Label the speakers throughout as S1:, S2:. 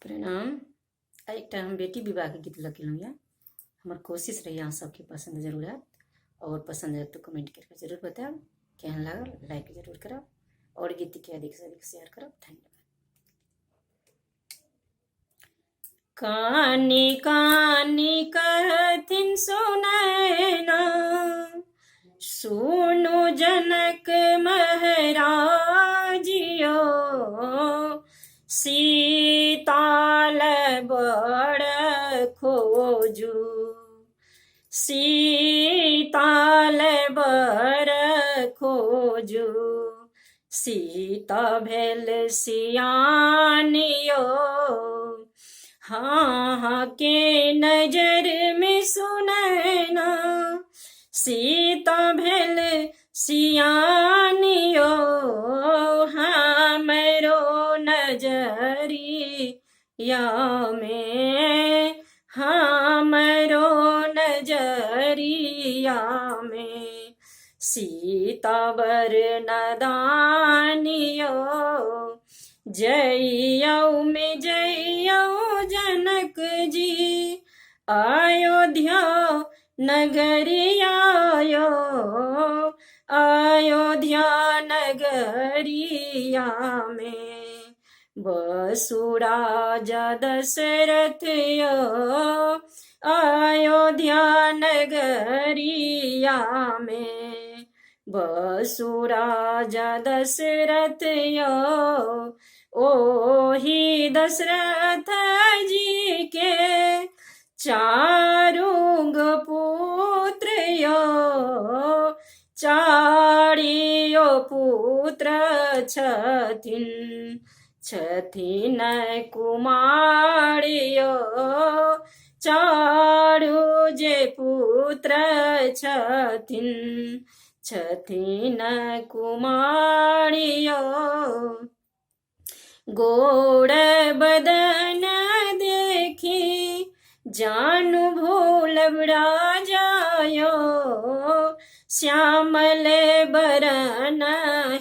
S1: प्रणाम। एक हम बेटी विवाह के गीत लखिलूँ या हमार कोशिश रही यहाँ सबके पसंद जरूर है और पसंद है तो कमेंट करके जरूर बताओ केहन लागल, लाइक जरूर करब और गीत के अधिक से अधिक शेयर करब। धन्यवाद। कानी कानी कहथिन सुनैना सुनो जनक महाराजियो, सीताल बड़ खोजू, सीताल बड़ खोजू, सीता भेल सियानियो, हाँ के नजर में सुनैना, सीता भेल सियानियो, हमरो नजरिया में, हमरो नजरिया में, सीता बर नदानियो, जइयौ में जइयौ जनक जी, अयोध्या नगरिया यो, अयोध्या नगरिया में, बसुराजा दशरथ यो, अयोध्या नगरिया में, बसुराजा दशरथ यो, ओही दशरथ जी के चारुंग पुत्र यो, चारियो पुत्र छथिन, छथिन कुमारियो, चारु जे पुत्र छथिन, छथिन कुमारियो, गोड़ बदन देखी जानु भूलब राजायो, श्यामल बरन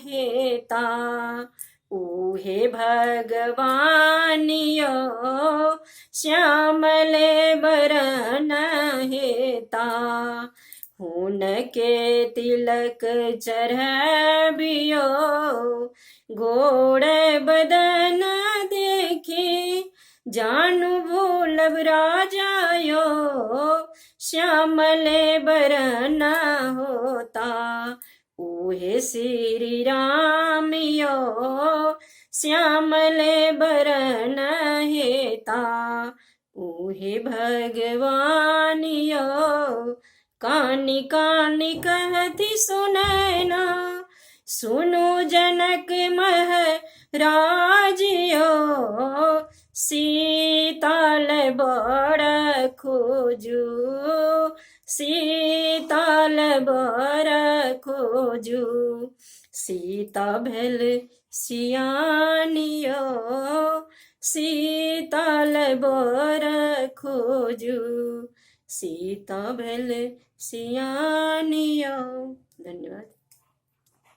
S1: हेता उहे भगवानियो, श्यामल बरन हेता हुन के तिलक चढ़बियो, गोड़ बदन देखी जानु भूलब राजायो, श्यामल बरन होता उहे श्री रामियो, श्यामल बरन हेता उहे भगवानियो, कानी कानी कहती सुनैना सुनो जनक महाराजियो, सीताल बड़ खोजू, सीताल बड़ खोजू, सीता भेल सियानियो, सीताल बड़ खोजू, सीता भेल सियानियो। धन्यवाद।